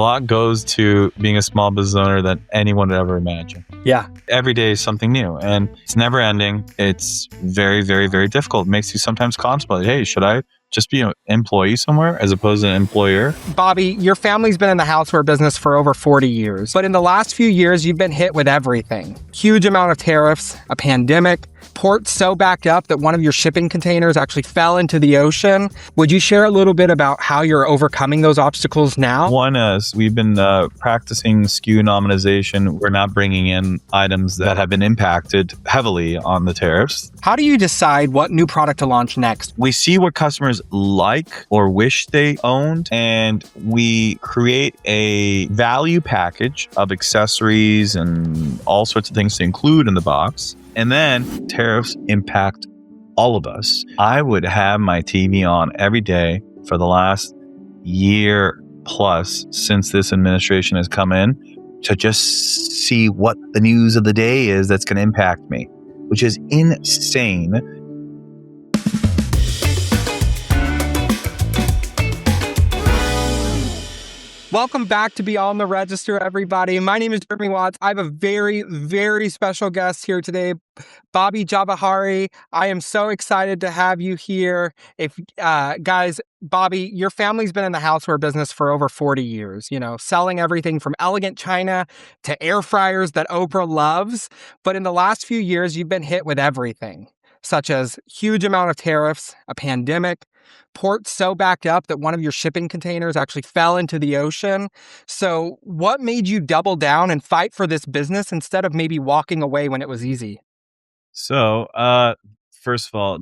lot goes to being a small business owner than anyone would ever imagine. Yeah. Every day is something new and it's never ending. It's very, very, very difficult. It makes you sometimes contemplate, hey, should I just be an employee somewhere as opposed to an employer? Bobby, your family's been in the houseware business for over 40 years, but in the last few years, you've been hit with everything. Huge amount of tariffs, a pandemic, ports so backed up that one of your shipping containers actually fell into the ocean. Would you share a little bit about how you're overcoming those obstacles now? One is we've been practicing SKU nominalization. We're not bringing in items that have been impacted heavily on the tariffs. How do you decide what new product to launch next? We see what customers like or wish they owned, and we create a value package of accessories and all sorts of things to include in the box. And then tariffs impact all of us. I would have my TV on every day for the last year plus since this administration has come in to just see what the news of the day is that's going to impact me, which is insane. Welcome back to Be On the Register, everybody. My name is Jeremy Watts. I have a very, very special guest here today, Bobby Djavaheri. I am so excited to have you here. Guys, Bobby, your family's been in the houseware business for over 40 years, selling everything from elegant china to air fryers that Oprah loves. But in the last few years, you've been hit with everything, such as huge amount of tariffs, a pandemic, ports so backed up that one of your shipping containers actually fell into the ocean. So what made you double down and fight for this business instead of maybe walking away when it was easy? So, first of all,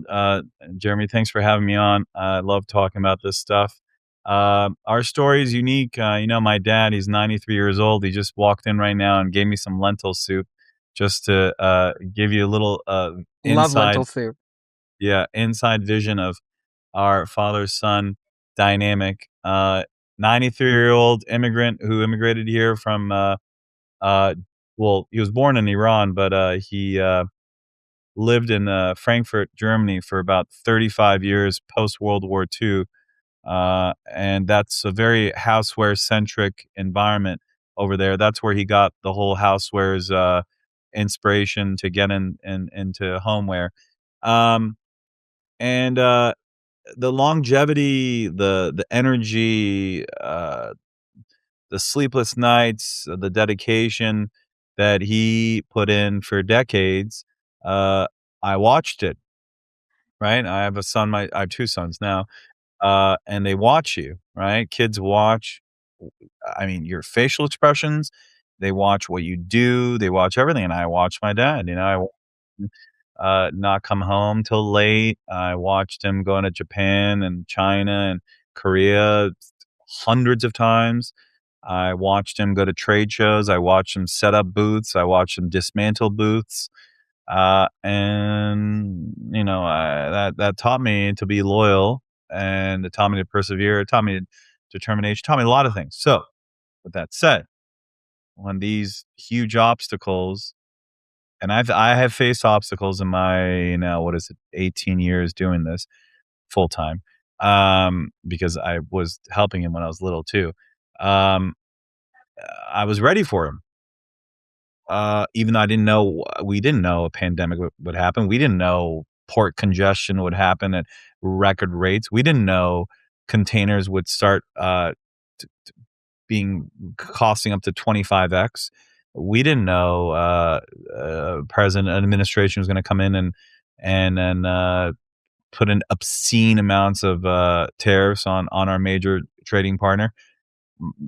Jeremy, thanks for having me on. I love talking about this stuff. Our story is unique. My dad, he's 93 years old. He just walked in right now and gave me some lentil soup just to give you a little Love inside, lentil soup. inside vision of our father-son dynamic. 93-year-old immigrant who immigrated here from, he was born in Iran, but he lived in Frankfurt, Germany for about 35 years post-World War II. And that's a very houseware-centric environment over there. That's where he got the whole housewares inspiration to get into homeware. And the longevity, the energy, the sleepless nights, the dedication that he put in for decades, I watched it, right? I have I have two sons now, and they watch you, right? Kids watch, your facial expressions, they watch what you do, they watch everything. And I watch my dad, not come home till late. I watched him going to Japan and China and Korea hundreds of times. I watched him go to trade shows. I watched him set up booths. I watched him dismantle booths. That taught me to be loyal, and it taught me to persevere. It taught me determination. It taught me a lot of things. So, with that said, when these huge obstacles, and I have faced obstacles in my 18 years doing this full time, because I was helping him when I was little too. I was ready for him. Even though we didn't know a pandemic would happen. We didn't know port congestion would happen at record rates. We didn't know containers would start costing up to 25x. We didn't know president and administration was going to come in and put in obscene amounts of tariffs on our major trading partner.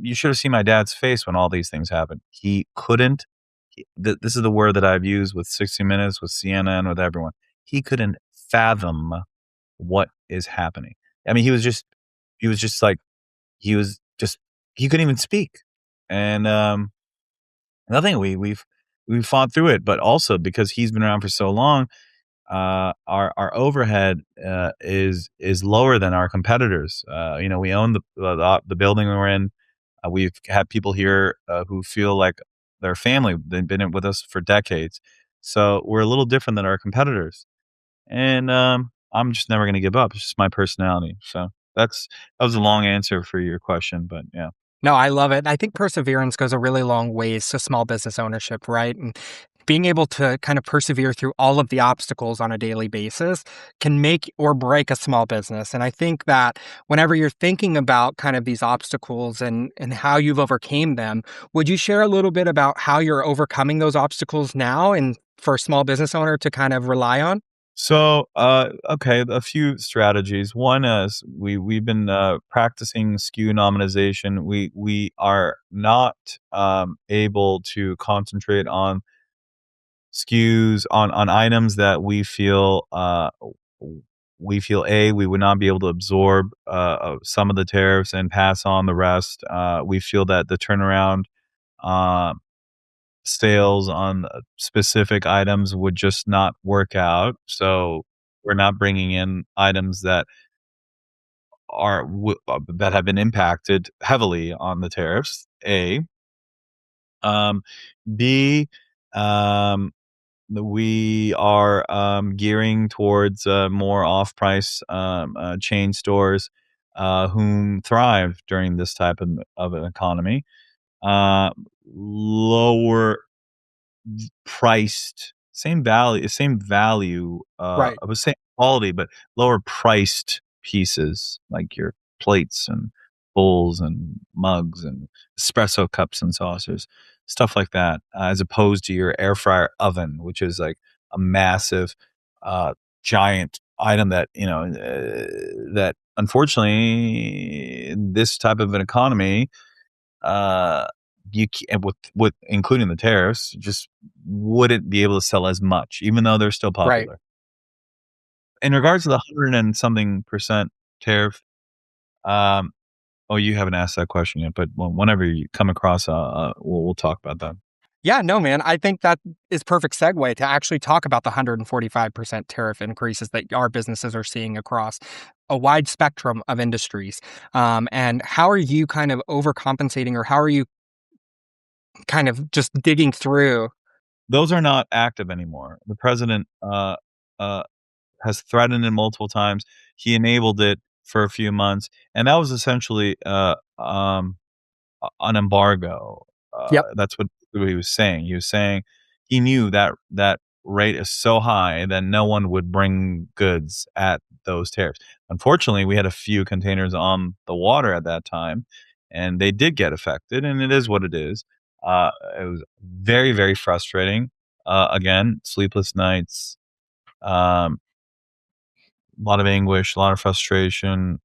You should have seen my dad's face when all these things happened. He couldn't. This is the word that I've used with 60 Minutes, with CNN, with everyone. He couldn't fathom what is happening. He couldn't even speak. And nothing. We've fought through it, but also because he's been around for so long, our overhead is lower than our competitors. We own the building we're in. We've had people here who feel like their family. They've been with us for decades, so we're a little different than our competitors. And I'm just never going to give up. It's just my personality. So that was a long answer for your question, but yeah. No, I love it. I think perseverance goes a really long ways to small business ownership, right? And being able to kind of persevere through all of the obstacles on a daily basis can make or break a small business. And I think that whenever you're thinking about kind of these obstacles and how you've overcame them, would you share a little bit about how you're overcoming those obstacles now and for a small business owner to kind of rely on? So, okay, a few strategies. One is we've been practicing SKU nominalization. We are not able to concentrate on SKUs on items that we feel we would not be able to absorb some of the tariffs and pass on the rest. We feel that the turnaround uh, sales on specific items would just not work out. So we're not bringing in items that have been impacted heavily on the tariffs. A, um, B, um, we are gearing towards more off-price chain stores whom thrive during this type of an economy. Uh, Lower priced, same value, Right. of the same quality, but lower priced pieces like your plates and bowls and mugs and espresso cups and saucers, stuff like that, as opposed to your air fryer oven, which is like a massive, uh, giant item that, that unfortunately in this type of an economy, uh, and with including the tariffs, just wouldn't be able to sell as much, even though they're still Right. popular. In regards to the 100 and something percent tariff, um, oh, you haven't asked that question yet, but whenever you come across, we'll talk about that. Yeah, no, man. I think that is perfect segue to actually talk about the 145% tariff increases that our businesses are seeing across a wide spectrum of industries. And how are you kind of overcompensating, or how are you kind of just digging through? Those are not active anymore. The president uh, has threatened it multiple times. He enabled it for a few months, and that was essentially an embargo. Yep. That's what he was saying. He was saying he knew that that rate is so high that no one would bring goods at those tariffs. Unfortunately, we had a few containers on the water at that time, and they did get affected. And it is what it is. It was very, very frustrating. Again, sleepless nights, a lot of anguish, a lot of frustration.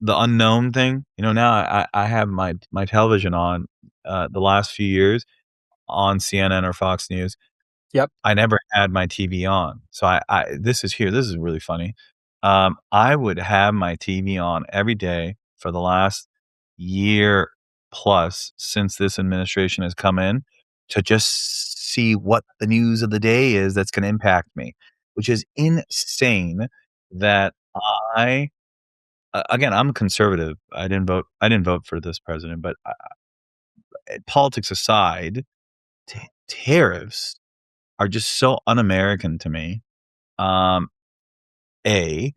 The unknown thing, now I have my television on, the last few years on CNN or Fox News. Yep. I never had my TV on. So this is really funny. I would have my TV on every day for the last year plus since this administration has come in to just see what the news of the day is that's gonna impact me, which is insane that I again, I'm conservative. I didn't vote for this president, but, politics aside, tariffs are just so un-American to me. Um, A.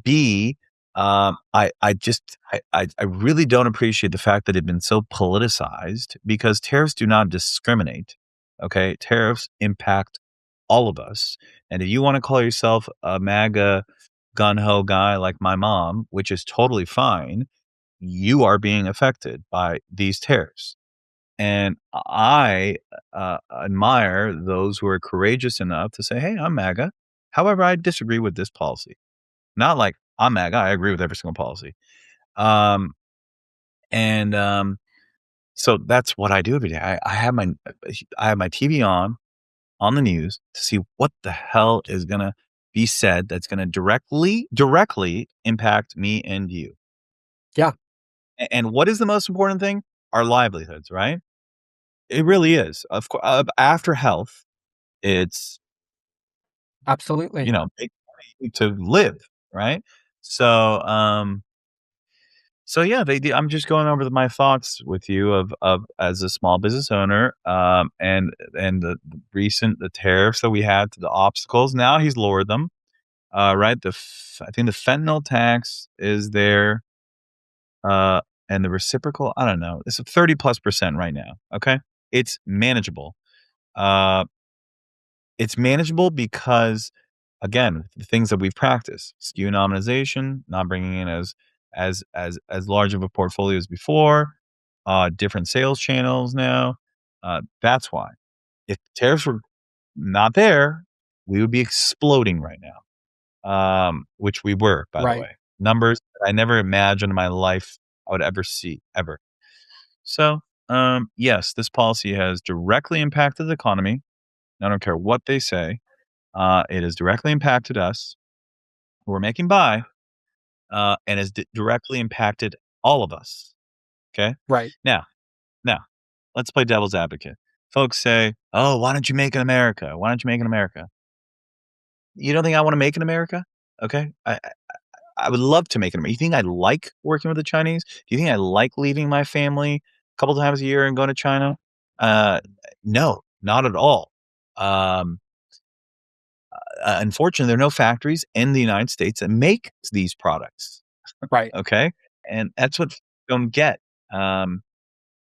B, I really don't appreciate the fact that it's been so politicized because tariffs do not discriminate, okay? Tariffs impact all of us, and if you wanna call yourself a MAGA gun ho guy like my mom, which is totally fine, you are being affected by these tariffs. And I admire those who are courageous enough to say, hey, I'm MAGA. However, I disagree with this policy. Not like I'm MAGA, I agree with every single policy. Um, and so that's what I do every day. I have my TV on the news to see what the hell is gonna be said that's gonna directly impact me and you. Yeah, And what is the most important thing? Our livelihoods, right? It really is. Of course, after health, it's, absolutely. make money to live, right? So, yeah, I'm just going over my thoughts with you of as a small business owner, and the tariffs that we had, the obstacles. Now he's lowered them, right? I think the fentanyl tax is there. and the reciprocal, I don't know, it's a 30+% right now. Okay, it's manageable. Uh, it's manageable because, again, the things that we've practiced: SKU nominalization, not bringing in as large of a portfolio as before, different sales channels now. That's why. If tariffs were not there, we would be exploding right now. Which we were, by the Right. way. Numbers that I never imagined in my life I would ever see, ever. So, yes, this policy has directly impacted the economy. I don't care what they say. It has directly impacted us who are making buy, and has directly impacted all of us. Okay. Right. Now, now, let's play devil's advocate. Folks say, "Oh, why don't you make it America? Why don't you make it America?" You don't think I want to make it America? Okay. I would love to make it. You think I like working with the Chinese? Do you think I like leaving my family a couple times a year and going to China? Uh, no, not at all. Um, Unfortunately, there are no factories in the United States that make these products. Right. Okay, and that's what don't get. Um,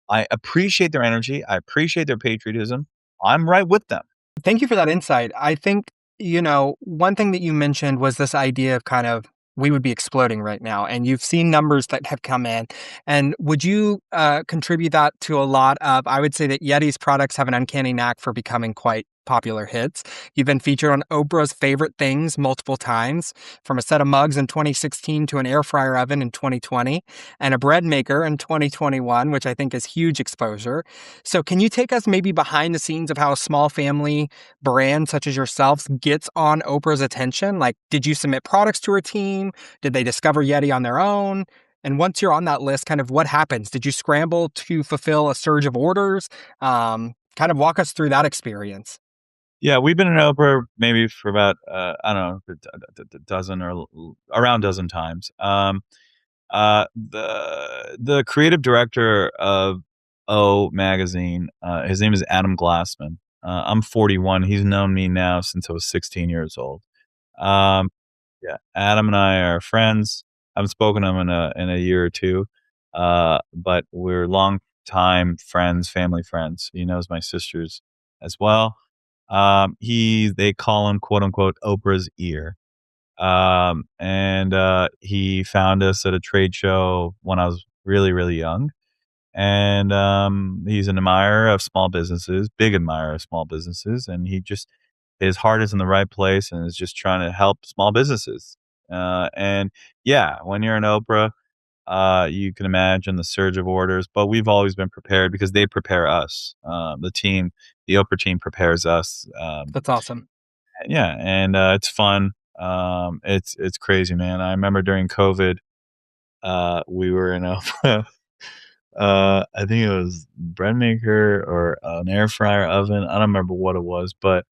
I appreciate their energy. I appreciate their patriotism. I'm right with them. Thank you for that insight. I think, one thing that you mentioned was this idea of kind of we would be exploding right now, and you've seen numbers that have come in. And would you contribute that to a lot of, I would say that Yeti's products have an uncanny knack for becoming quite popular hits. You've been featured on Oprah's Favorite Things multiple times, from a set of mugs in 2016 to an air fryer oven in 2020 and a bread maker in 2021, which I think is huge exposure. So, can you take us maybe behind the scenes of how a small family brand such as yourselves gets on Oprah's attention? Like, did you submit products to her team? Did they discover Yeti on their own? And once you're on that list, kind of what happens? Did you scramble to fulfill a surge of orders? Kind of walk us through that experience. Yeah, we've been in Oprah maybe for about I don't know, a dozen or around dozen times. The creative director of O Magazine, his name is Adam Glassman. I'm 41. He's known me now since I was 16 years old. Um, yeah, Adam and I are friends. I haven't spoken to him in a year or two, but we're long time friends, family friends. He knows my sisters as well. They call him, quote unquote, Oprah's ear. And he found us at a trade show when I was really, really young. And he's an admirer of small businesses, big admirer of small businesses. And his heart is in the right place and is just trying to help small businesses. And yeah, when you're an Oprah, you can imagine the surge of orders, but we've always been prepared because they prepare us. The Oprah team prepares us. That's awesome. Yeah, and it's fun. It's crazy, man. I remember during COVID, we were in a I think it was bread maker or an air fryer oven. I don't remember what it was, but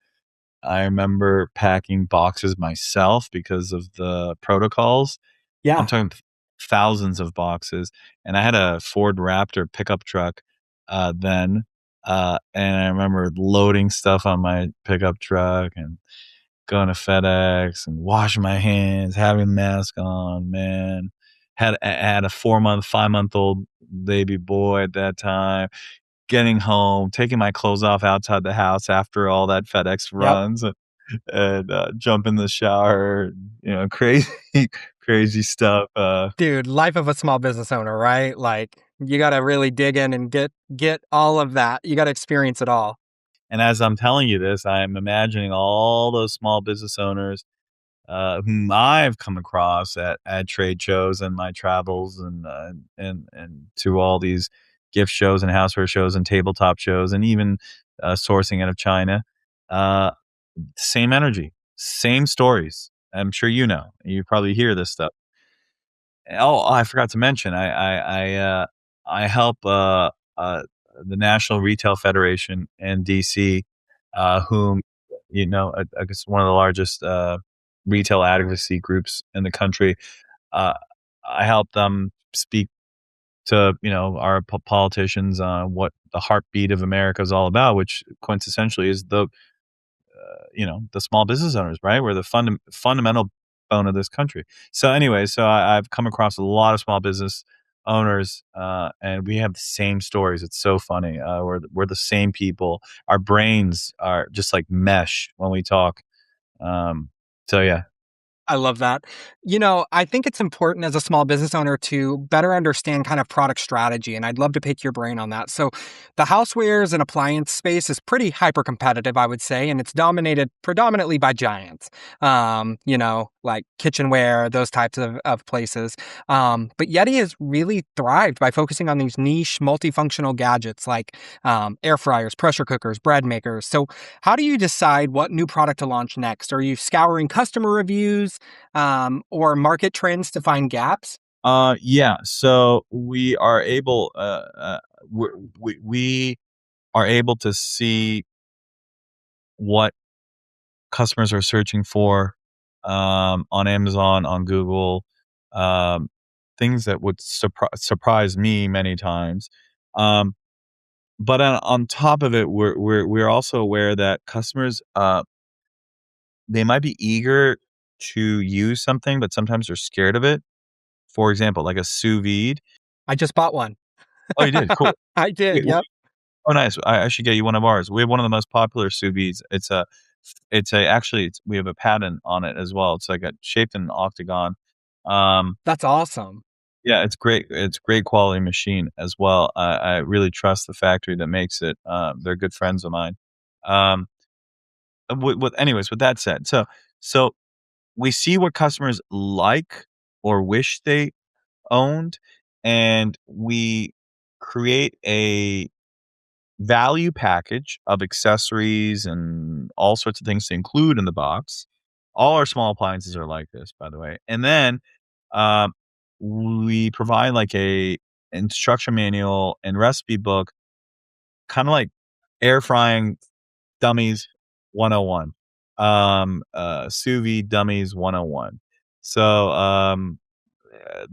I remember packing boxes myself because of the protocols. I'm Yeah. talking thousands of boxes, and I had a Ford Raptor pickup truck then, and I remember loading stuff on my pickup truck and going to FedEx and washing my hands, having a mask on, man. I had a 4-month, 5-month-old baby boy at that time, getting home, taking my clothes off outside the house after all that FedEx Yep. runs and jump in the shower, crazy crazy stuff, Dude, life of a small business owner, right? Like, you got to really dig in and get all of that. You got to experience it all. and as I'm telling you this, I'm imagining all those small business owners whom I've come across at trade shows and my travels and to all these gift shows and houseware shows and tabletop shows and even sourcing out of China. Uh, Same energy, same stories. I'm sure you probably hear this stuff. Oh, I forgot to mention, I help the National Retail Federation in DC, whom I guess one of the largest retail advocacy groups in the country. Uh, I help them speak to our politicians on what the heartbeat of America is all about, which quintessentially is the small business owners, right? We're the fundamental bone of this country. So anyway, I've come across a lot of small business owners, and we have the same stories. It's so funny. We're the same people. Our brains are just like mesh when we talk. Um, so yeah. I love that. I think it's important as a small business owner to better understand kind of product strategy, and I'd love to pick your brain on that. So, the housewares and appliance space is pretty hyper competitive, I would say, and it's dominated predominantly by giants, like kitchenware, those types of places. But Yeti has really thrived by focusing on these niche, multifunctional gadgets like air fryers, pressure cookers, bread makers. So, how do you decide what new product to launch next? Are you scouring customer reviews or market trends to find gaps? Yeah. So we are able, we are able to see what customers are searching for, on Amazon, on Google, um, things that would surprise me many times. Um, but on top of it, we're also aware that customers, they might be eager to use something, but sometimes they're scared of it. For example, like a sous vide. I just bought one. Oh, you did? Cool. I did. Wait, Yep. oh, nice. I should get you one of ours. We have one of the most popular sous vides. We have a patent on it as well. It's like shaped in an octagon. Um, That's awesome. yeah, it's great. It's great quality machine as well. I really trust the factory that makes it. They're good friends of mine. Um, anyways, with that said, so we see what customers like or wish they owned, and we create a value package of accessories and all sorts of things to include in the box. All our small appliances are like this, by the way. And then um, we provide like a instruction manual and recipe book, kind of like air frying dummies 101, sous vide dummies 101. So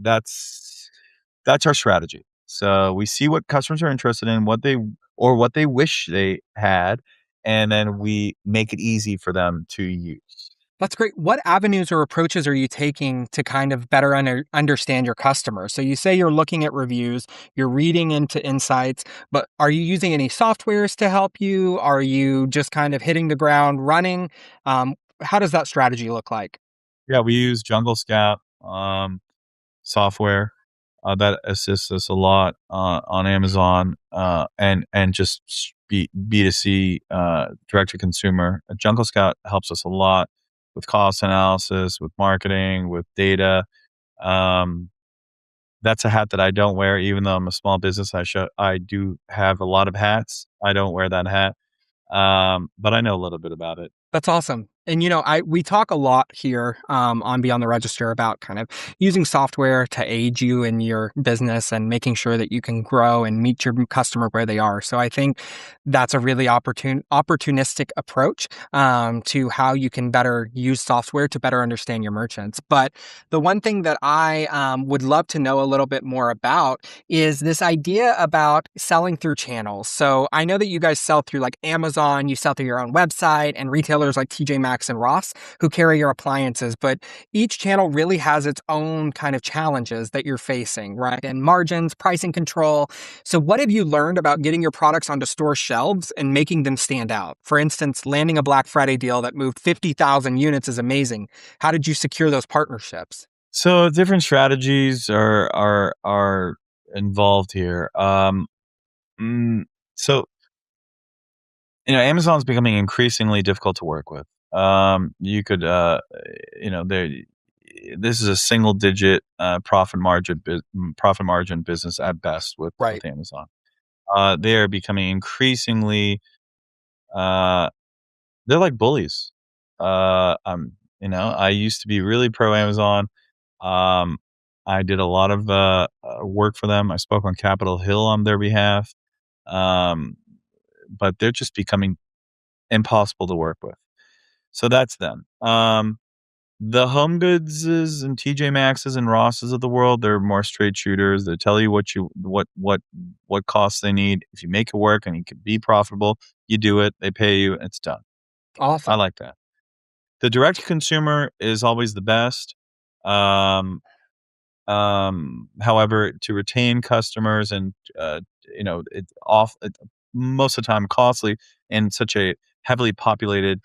that's our strategy. So we see what customers are interested in, what they wish they had, and then we make it easy for them to use. That's great. What avenues or approaches are you taking to kind of better understand your customer? So you say you're looking at reviews, you're reading into insights, but are you using any softwares to help you? Are you just kind of hitting the ground running? How does that strategy look like? Yeah, we use Jungle Scout software that assists us a lot on Amazon, and just B2C, direct to consumer. Jungle Scout helps us a lot with cost analysis, with marketing, with data. Um, that's a hat that I don't wear, even though I'm a small business. I do have a lot of hats. I don't wear that hat, but I know a little bit about it. That's awesome. And we talk a lot here on Beyond the Register about kind of using software to aid you in your business and making sure that you can grow and meet your customer where they are. So I think that's a really opportunistic approach to how you can better use software to better understand your merchants. But the one thing that I would love to know a little bit more about is this idea about selling through channels. So I know that you guys sell through like Amazon, you sell through your own website, and retailers like TJ Maxx and Ross who carry your appliances, but each channel really has its own kind of challenges that you're facing, right? And margins, pricing control. So what have you learned about getting your products onto store shelves and making them stand out? For instance, landing a Black Friday deal that moved 50,000 units is amazing. How did you secure those partnerships? So different strategies are involved here. Mm, so Amazon's becoming increasingly difficult to work with. You could, there. This is a single digit profit margin business at best with Right. Amazon. They are becoming increasingly. Uh, they're like bullies. I used to be really pro Amazon. Um, I did a lot of work for them. I spoke on Capitol Hill on their behalf. Um, but they're just becoming impossible to work with. So that's them. The Home Goodses and TJ Maxxes and Rosses of the world, they're more straight shooters. They tell you what costs they need. If you make it work and you can be profitable, you do it. They pay you, and it's done. I Awesome. like that. The direct to consumer is always the best. Um, However, to retain customers and most of the time costly in such a heavily populated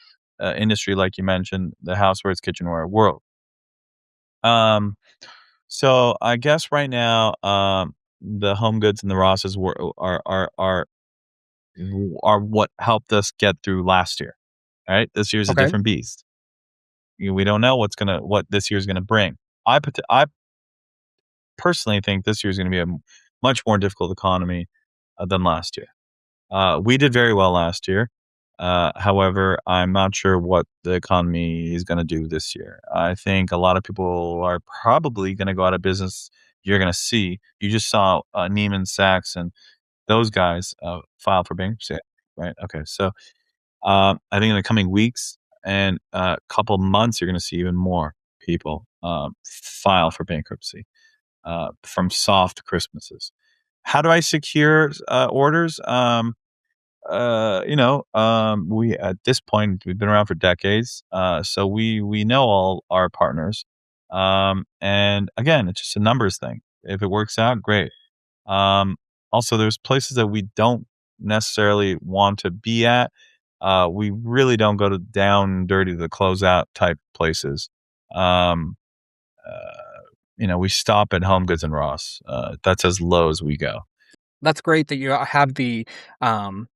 industry, like you mentioned, the housewares, kitchenware world. Um, so I guess right now, the home goods and the Rosses are what helped us get through last year. All right, this year's a Okay. different beast. We don't know what this year's gonna bring. I personally think this year's gonna be a much more difficult economy than last year. We did very well last year. However, I'm not sure what the economy is gonna do this year. I think a lot of people are probably gonna go out of business. You're gonna see. You just saw Neiman Sachs and those guys file for bankruptcy, right? Okay, so I think in the coming weeks and couple months, you're gonna see even more people file for bankruptcy from soft Christmases. How do I secure orders? We at this point we've been around for decades, so we know all our partners. And again, it's just a numbers thing. If it works out, great. Um, Also, there's places that we don't necessarily want to be at. We really don't go to down dirty the closeout type places. Um, we stop at Home Goods and Ross. That's as low as we go. That's great that you have um,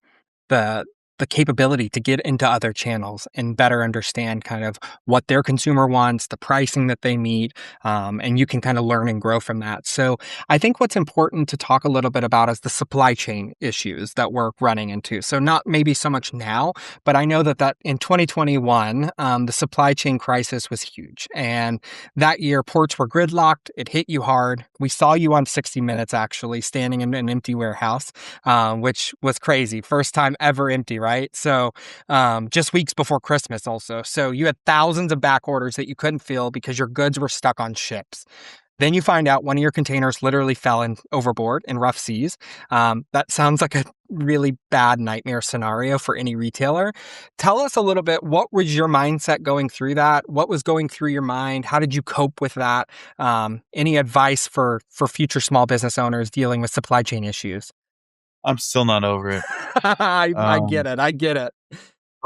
the the capability to get into other channels and better understand kind of what their consumer wants, the pricing that they meet, and you can kind of learn and grow from that. So I think what's important to talk a little bit about is the supply chain issues that we're running into. So not maybe so much now, but I know that in 2021, the supply chain crisis was huge, and that year ports were gridlocked. It hit you hard. We saw you on 60 Minutes actually standing in an empty warehouse, which was crazy. First time ever empty, right? So, just weeks before Christmas, also. So, you had thousands of back orders that you couldn't fill because your goods were stuck on ships. Then you find out one of your containers literally fell in overboard in rough seas. That sounds like a really bad nightmare scenario for any retailer. Tell us a little bit, what was your mindset going through that? What was going through your mind? How did you cope with that? Any advice for future small business owners dealing with supply chain issues? I'm still not over it. I get Um, it. I get it.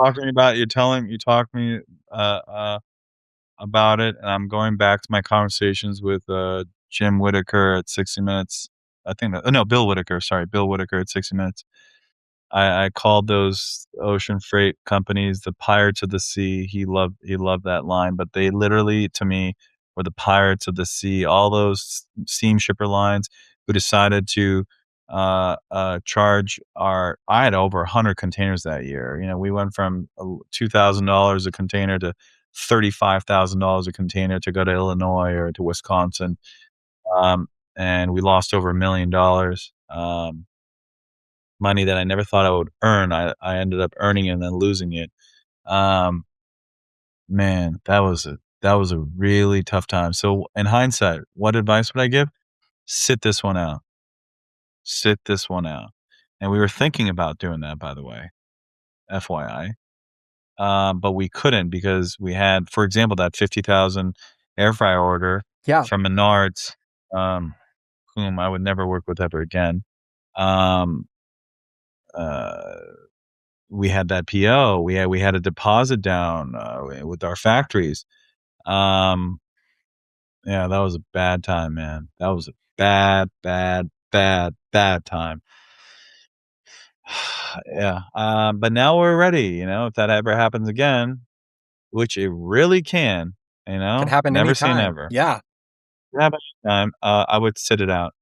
Talking about you talk to me uh, uh, about it, and I'm going back to my conversations with Jim Whitaker at 60 Minutes. I think that no, Bill Whitaker. Sorry, Bill Whitaker at 60 Minutes. I called those ocean freight companies the pirates of the sea. He loved that line, but they literally to me were the pirates of the sea. All those steamshipper lines who decided to charge our. I had over 100 containers that year. We went from $2,000 a container to $35,000 a container to go to Illinois or to Wisconsin, um, and we lost over $1 million. Money that I never thought I would earn. I ended up earning it and then losing it. Um, Man, that was a really tough time. So in hindsight, what advice would I give? Sit this one out. Sit this one out. And we were thinking about doing that, by the way, FYI. But we couldn't because we had, for example, that 50,000 air fryer order Yeah. from Menards, um, whom I would never work with ever again. Um, uh, we had that PO. We had a deposit down with our factories. Um, yeah, that was a bad time, man. That was a bad, bad, bad, bad time. Yeah. But now we're ready. If that ever happens again, which it really can, Could happen never say anytime. never. Yeah. Happen time. I would sit it out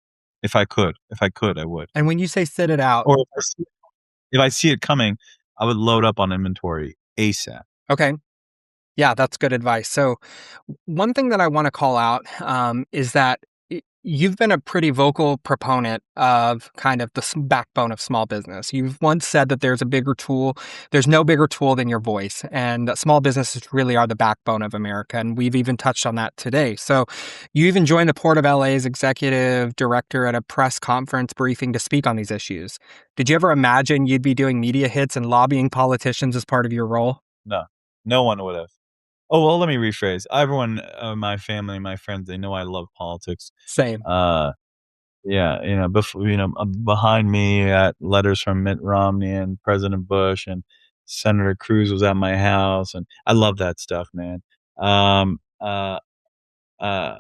if I could. If I could, I would. And when you say sit it out, Or if I see it coming, I would load up on inventory ASAP. okay. Yeah, that's good advice. So, one thing that I want to call out is that you've been a pretty vocal proponent of kind of the backbone of small business. You've once said that there's no bigger tool than your voice, and that small businesses really are the backbone of America. And we've even touched on that today. So, you even joined the Port of LA's executive director at a press conference briefing to speak on these issues. Did you ever imagine you'd be doing media hits and lobbying politicians as part of your role? No, no one would have. Oh, well, let me rephrase. Everyone, my family, my friends, they know I love politics. Same. Uh, yeah, behind me at letters from Mitt Romney and President Bush and Senator Cruz was at my house, and I love that stuff, man. Um, uh, uh,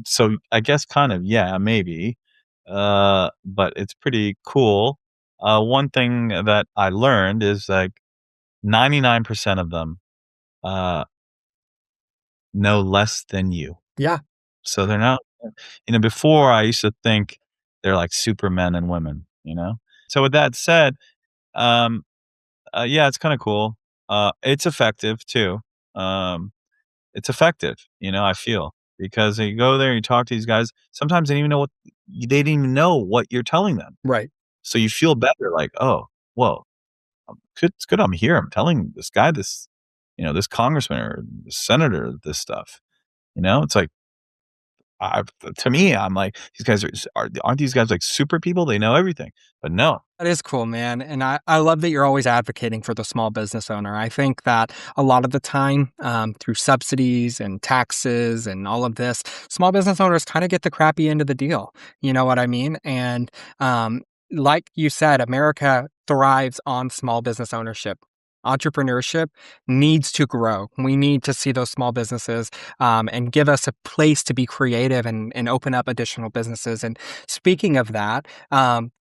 so I guess kind of, yeah, maybe, but it's pretty cool. One thing that I learned is, like, 99% of them, uh, know less than you. Yeah, So they're not before I used to think they're like supermen and women, you know? So with that said, um, yeah, it's kinda cool. It's effective too. Um, it's effective, I feel, because you go there, you talk to these guys, sometimes they don't even know they didn't even know what you're telling them. right. So you feel better like, "Oh, well, it's good I'm here. I'm telling this guy this, this congressman or this senator this stuff." It's like, I to me, I'm like, these guys aren't these guys like super people? They know everything. But no. That is cool, man. And I love that you're always advocating for the small business owner. I think that a lot of the time, through subsidies and taxes and all of this, small business owners kind of get the crappy end of the deal. You know what I mean? And like you said, America thrives on small business ownership. Entrepreneurship needs to grow. We need to see those small businesses and give us a place to be creative and open up additional businesses. And speaking of that,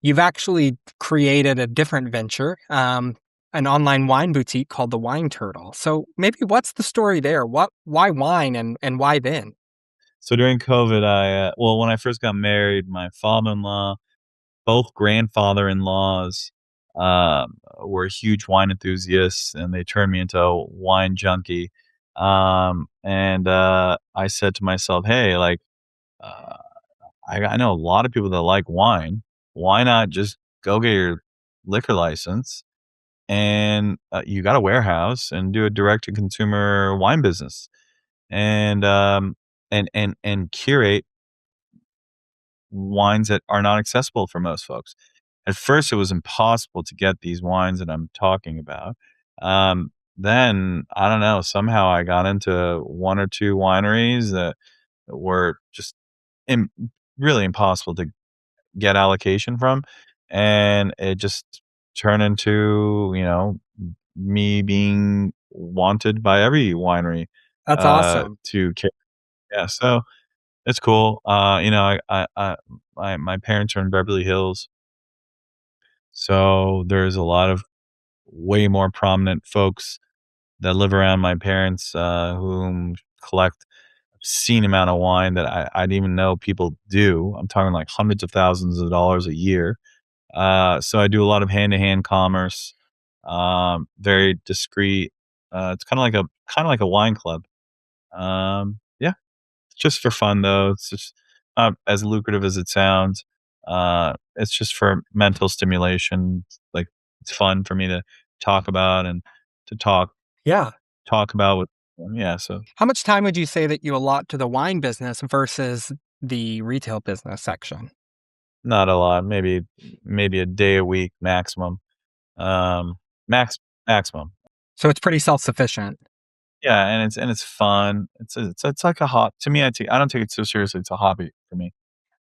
you've actually created a different venture, an online wine boutique called the Wine Turtle. So maybe what's the story there? Why wine and why then? So during COVID, when I first got married, my father-in-law, both grandfather-in-laws, were huge wine enthusiasts, and they turned me into a wine junkie. And I said to myself, "Hey, like, uh, I know a lot of people that like wine. Why not just go get your liquor license and you got a warehouse and do a direct to consumer wine business and and curate wines that are not accessible for most folks." At first, it was impossible to get these wines that I'm talking about. Then I don't know, somehow I got into one or two wineries that were just im- really impossible to get allocation from, and it just turned into, me being wanted by every winery, That's awesome. to ca yeah, so it's cool. My parents are in Beverly Hills, so there's a lot of way more prominent folks that live around my parents, whom collect obscene amount of wine that I didn't even know people do. I'm talking like hundreds of thousands of dollars a year. So I do a lot of hand-to-hand commerce, very discreet. It's kinda like a wine club. Yeah, it's just for fun though. It's just not as lucrative as it sounds. It's just for mental stimulation. Like, it's fun for me to talk about and to Yeah. talk about with yeah, so How much time would you say that you allot to the wine business versus the retail business section? not a lot, maybe a day a week maximum. Um, max maximum. So it's pretty self sufficient. Yeah, and it's fun. It's like a hobby to me. I don't take it so seriously. It's a hobby for me.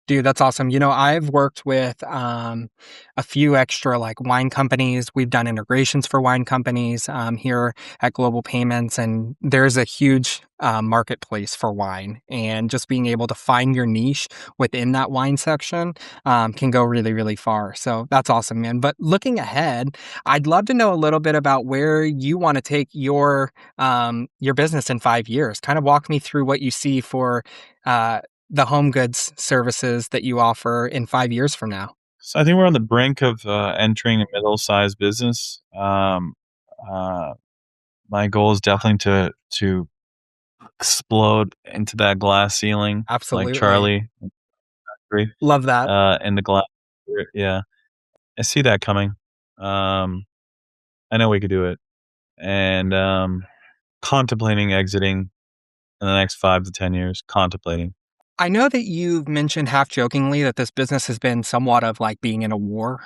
Dude, that's awesome. You know, I've worked with a few extra like wine companies. We've done integrations for wine companies here at Global Payments, and there's a huge marketplace for wine. And just being able to find your niche within that wine section can go really, really far. So that's awesome, man. But looking ahead, I'd love to know a little bit about where you want to take your business in 5 years. Kind of walk me through what you see for. The home goods services that you offer in 5 years from now? So I think we're on the brink of entering a middle-sized business. Uh, my goal is definitely to explode into that glass ceiling like Absolutely. Charlie in Factory, Love that. in the glass. Yeah, I see that coming. Um, I know we could do it, and contemplating exiting in the next 5 to 10 years. Contemplating. I know that you've mentioned half jokingly that this business has been somewhat of like being in a war.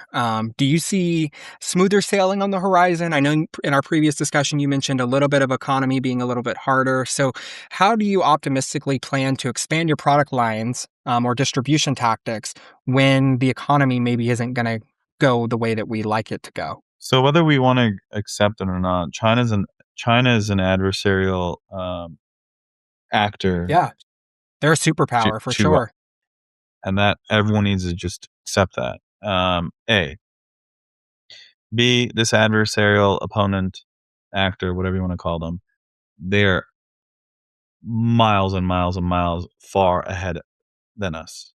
Do you see smoother sailing on the horizon? I know in our previous discussion you mentioned a little bit of economy being a little bit harder. So, how do you optimistically plan to expand your product lines or distribution tactics when the economy maybe isn't going to go the way that we like it to go? So whether we want to accept it or not, China is an adversarial actor Yeah, they're a superpower for to sure. and that everyone needs to just accept that. A, B, this adversarial opponent, actor, whatever you want to call them, they're miles and miles and miles far ahead than us,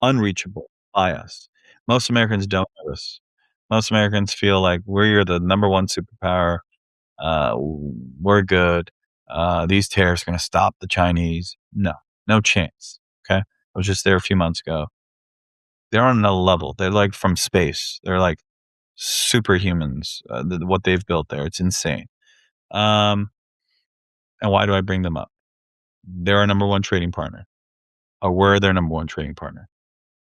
unreachable by us. Most Americans don't know this. Most Americans feel like we're the number one superpower. We're good. These tariffs are going to stop the Chinese. No, no chance. Okay. I was just there a few months ago. They're on another level. They're like from space. They're like superhumans. What they've built there, it's insane. Um, and why do I bring them up? They're our number one trading partner, or we're their number one trading partner.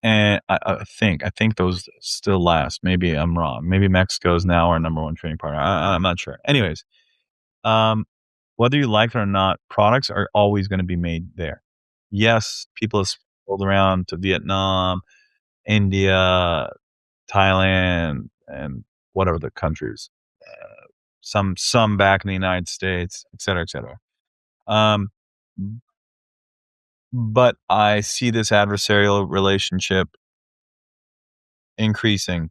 And I think those still last. Maybe I'm wrong. Maybe Mexico is now our number one trading partner. I'm not sure. Anyways, um, whether you like it or not, products are always going to be made there. Yes, people have rolled around to Vietnam, India, Thailand, and whatever the countries. Some back in the United States, et cetera, et cetera. Um, but I see this adversarial relationship increasing,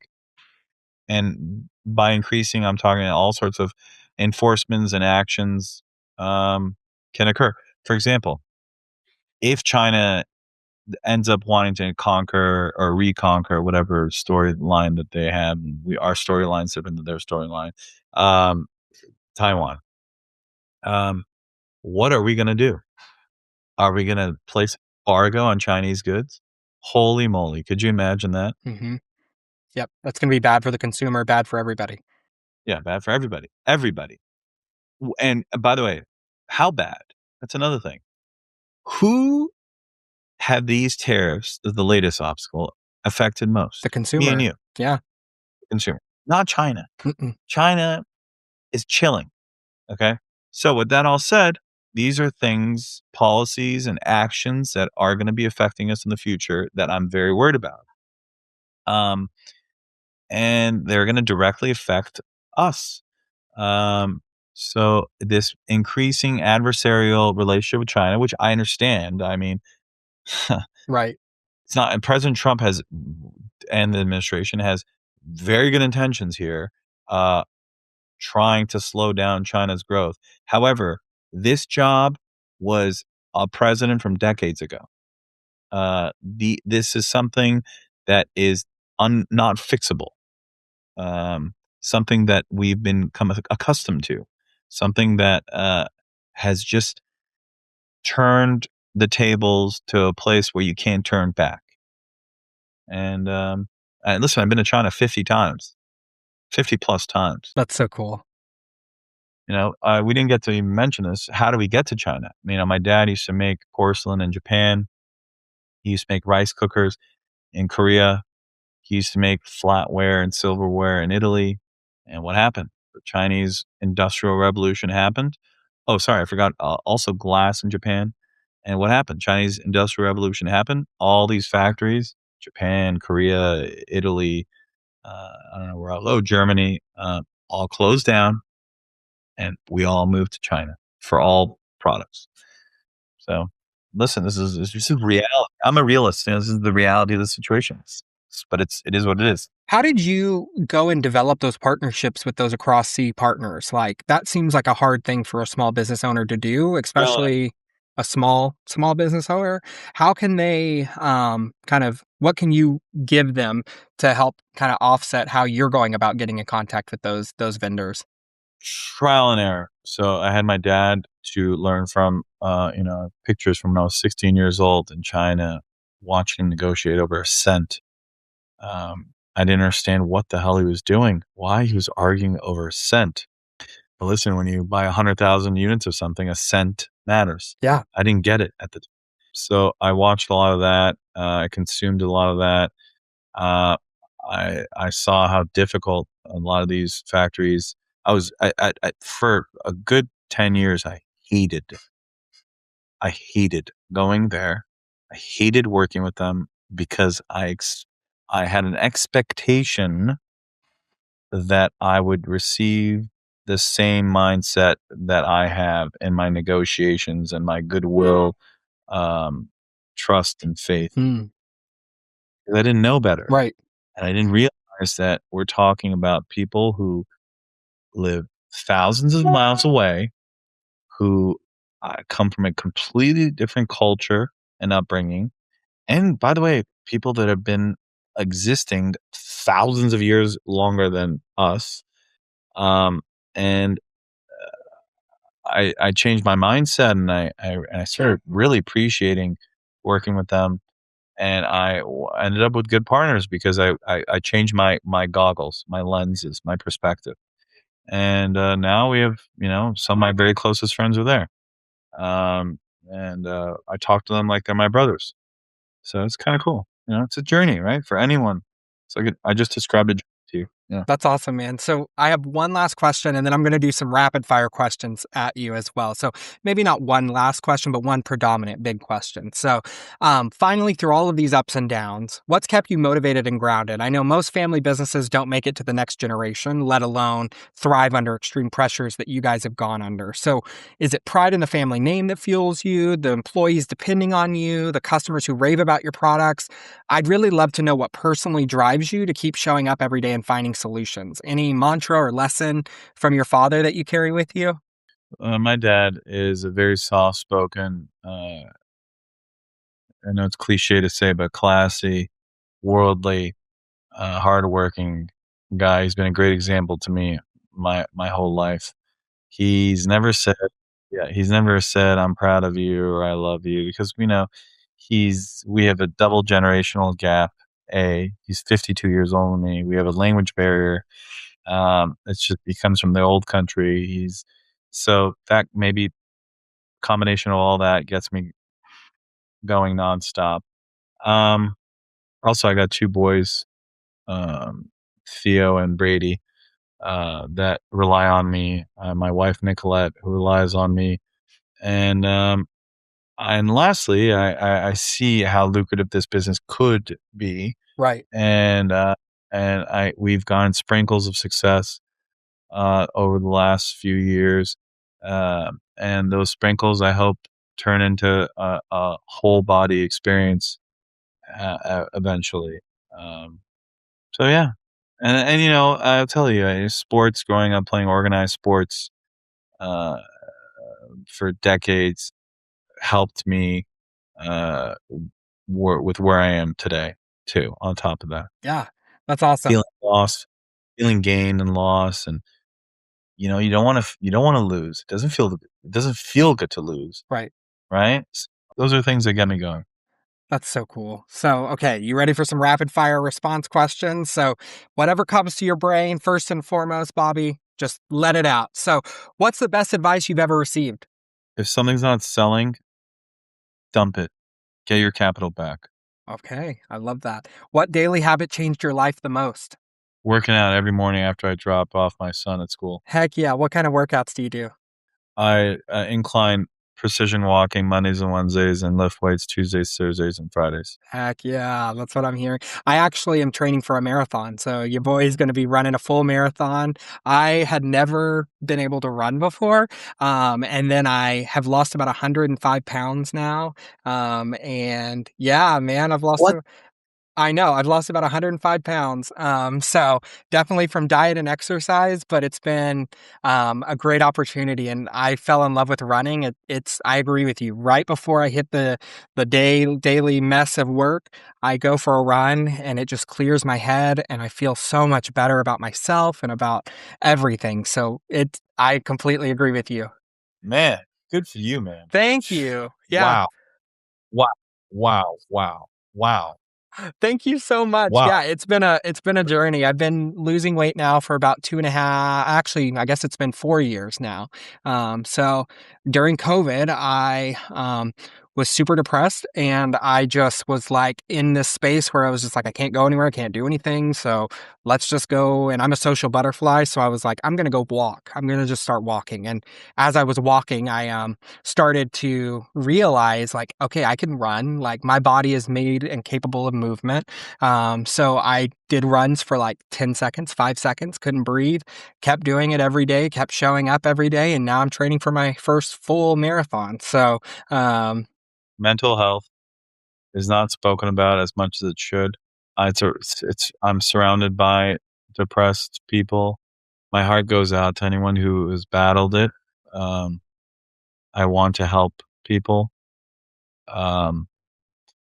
and by increasing, I'm talking all sorts of enforcements and actions can occur. For example, if China ends up wanting to conquer or reconquer whatever storyline that they have, our storylines different than their storyline, um, Taiwan. Um, what are we going to do? Are we going to place embargo on Chinese goods? Holy moly! Could you imagine that? Hmm. Yep, that's going to be bad for the consumer, bad for everybody. Yeah, bad for everybody. Everybody. And by the way, how bad? That's another thing. Who have these tariffs, the latest obstacle, affected most? The Me and consumer. you, Yeah. consumer, not China. Mm-mm. China is chilling. Okay. So, with that all said, these are things, policies, and actions that are going to be affecting us in the future that I'm very worried about. Um, and they're going to directly affect us. Um, so, this increasing adversarial relationship with China, which I understand, I mean, Right. it's not, and President Trump has, and the administration has very good intentions here. Trying to slow down China's growth. However, this job was a president from decades ago. This is something that is not fixable. Something that we've become accustomed to. Something that has just turned the tables to a place where you can't turn back. And listen, I've been to China 50 times, 50 plus times. That's so cool. We didn't get to even mention this. How do we get to China? My dad used to make porcelain in Japan. He used to make rice cookers in Korea. He used to make flatware and silverware in Italy. And what happened? The Chinese Industrial Revolution happened. Oh, sorry, I forgot. Also, glass in Japan. And what happened? Chinese Industrial Revolution happened. All these factories, Japan, Korea, Italy, I don't know where else. Oh, Germany, all closed down, and we all moved to China for all products. So, listen, this is reality. I'm a realist. This is the reality of the situation. But it is what it is. How did you go and develop those partnerships with those across sea partners? Like that seems like a hard thing for a small business owner to do, Well, especially a small business owner. How can they kind of what can you give them to help kind of offset how you're going about getting in contact with those vendors? trial and error. So I had my dad to learn from, pictures from when I was 16 years old in China, watching him negotiate over a cent. I didn't understand what the hell he was doing, why he was arguing over a cent. But listen, when you buy 100,000 units of something, a cent matters. Yeah. I didn't get it at the time. So I watched a lot of that. I consumed a lot of that. Uh, I saw how difficult a lot of these factories. I for a good 10 years. Hated I hated going there. I hated working with them because I had an expectation that I would receive the same mindset that I have in my negotiations and my goodwill, um, trust, and faith. Mm, 'Cause I didn't know better, right. and I didn't realize that we're talking about people who live thousands of miles away, who, come from a completely different culture and upbringing. And by the way, people that have been existing thousands of years longer than us. Um, and I changed my mindset, and I started really appreciating working with them. And ended up with good partners because I changed my goggles, my lenses, my perspective. And now we have, some of my very closest friends are there. And I talk to them like they're my brothers. So it's kind of cool. It's a journey, right? For anyone. So I just described a journey to you. Yeah. That's awesome, man. So I have one last question, and then I'm going to do some rapid fire questions at you as well. So maybe not one last question, but one predominant big question. So finally, through all of these ups and downs, what's kept you motivated and grounded? I know most family businesses don't make it to the next generation, let alone thrive under extreme pressures that you guys have gone under. So is it pride in the family name that fuels you, the employees depending on you, the customers who rave about your products? I'd really love to know what personally drives you to keep showing up every day and finding solutions. Any mantra or lesson from your father that you carry with you? My dad is a very soft spoken, I know it's cliche to say, but classy, worldly, hardworking guy. He's been a great example to me my whole life. He's never said, yeah, he's never said, "I'm proud of you" or "I love you," because we have a double generational gap. He's 52 years older than me. We have a language barrier. It's just he comes from the old country. So that maybe combination of all that gets me going nonstop. Um, Also, I got two boys, Theo and Brady, that rely on me. My wife Nicolette, who relies on me, and lastly, I see how lucrative this business could be, Right. and we've gotten sprinkles of success over the last few years, and those sprinkles I hope turn into a whole body experience eventually. Um, so yeah, and I'll tell you, sports. Growing up playing organized sports uh, for decades helped me uh, with where I am today too. On top of that, Yeah, that's awesome. feeling lost, feeling gain and loss, and you don't want to lose. It doesn't feel good to lose, Right. right? Those are things that get me going. That's so cool. So, okay, you ready for some rapid fire response questions? So, whatever comes to your brain, first and foremost, Bobby, just let it out. So, what's the best advice you've ever received? If something's not selling, dump it. Get your capital back. Okay, I love that. What daily habit changed your life the most? Working out every morning after I drop off my son at school. Heck yeah. What kind of workouts do you do? I incline precision walking Mondays and Wednesdays and lift weights Tuesdays, Thursdays, and Fridays. Heck yeah, that's what I'm hearing. I actually am training for a marathon, so your boy is going to be running a full marathon. I had never been able to run before, and then I have lost about 105 pounds now. And yeah, man, What? I know. I've lost about 105 pounds. So definitely from diet and exercise, but it's been a great opportunity. And I fell in love with running. I agree with you. Right before I hit the daily mess of work, I go for a run and it just clears my head and I feel so much better about myself and about everything. So I completely agree with you. Man, good for you, man. Thank you. Yeah. Wow. Wow. Wow. Wow. Wow. Thank you so much. Wow. Yeah, it's been a journey. I've been losing weight now for about 2.5. Actually, I guess it's been 4 years now. So during COVID, I was super depressed, and I just was like in this space where I was just like, I can't go anywhere, I can't do anything. So let's just go. And I'm a social butterfly. So I was like, I'm going to go walk. I'm going to just start walking. And as I was walking, I started to realize like, okay, I can run. Like my body is made and capable of movement. So I did runs for like 10 seconds, 5 seconds, couldn't breathe, kept doing it every day, kept showing up every day. And now I'm training for my first full marathon. So, Mental health is not spoken about as much as it should. I'm surrounded by depressed people. My heart goes out to anyone who has battled it. I want to help people.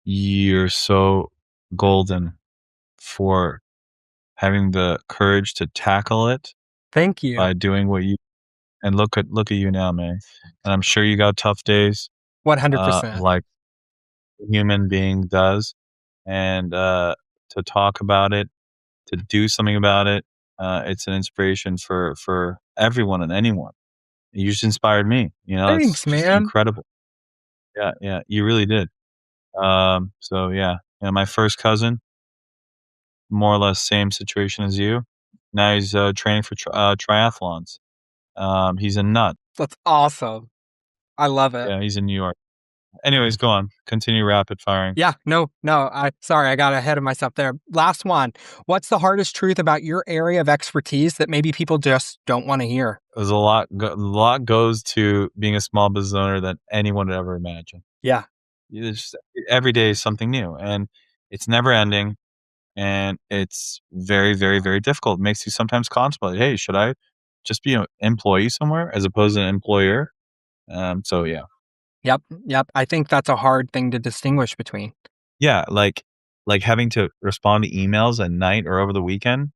You're so golden for having the courage to tackle it thank you. by doing what you and look at you now, man. And I'm sure you got tough days, 100%. like a human being does. And to talk about it, to do something about it, it's an inspiration for everyone and anyone. You just inspired me. It's Thanks, just man. incredible. Yeah, you really did. So yeah, my first cousin, more or less same situation as you. Now he's training for triathlons. He's a nut. That's awesome. I love it. Yeah, he's in New York. Anyways, go on. Continue rapid firing. Yeah, no, sorry, I got ahead of myself there. Last one. What's the hardest truth about your area of expertise that maybe people just don't want to hear? There's a lot goes to being a small business owner that anyone would ever imagine. Yeah. Every day is something new, and it's never ending, and it's very, very, very difficult. It makes you sometimes contemplate, hey, should I just be an employee somewhere as opposed to an employer? So yeah. Yep. I think that's a hard thing to distinguish between. Yeah, like having to respond to emails at night or over the weekend,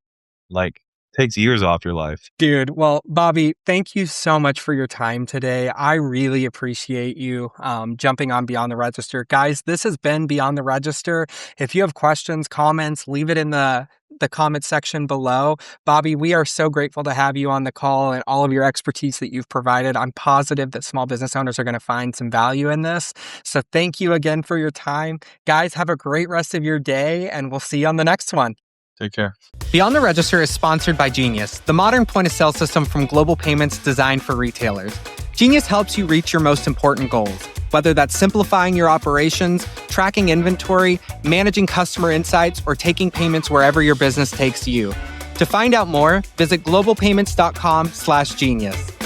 like takes years off your life. Dude, well, Bobby, thank you so much for your time today. I really appreciate you jumping on Beyond the Register. Guys, this has been Beyond the Register. If you have questions, comments, leave it in the comment section below. Bobby, we are so grateful to have you on the call and all of your expertise that you've provided. I'm positive that small business owners are going to find some value in this. So thank you again for your time. Guys, have a great rest of your day, and we'll see you on the next one. Take care. Beyond the Register is sponsored by Genius, the modern point-of-sale system from Global Payments designed for retailers. Genius helps you reach your most important goals, whether that's simplifying your operations, tracking inventory, managing customer insights, or taking payments wherever your business takes you. To find out more, visit globalpayments.com/genius.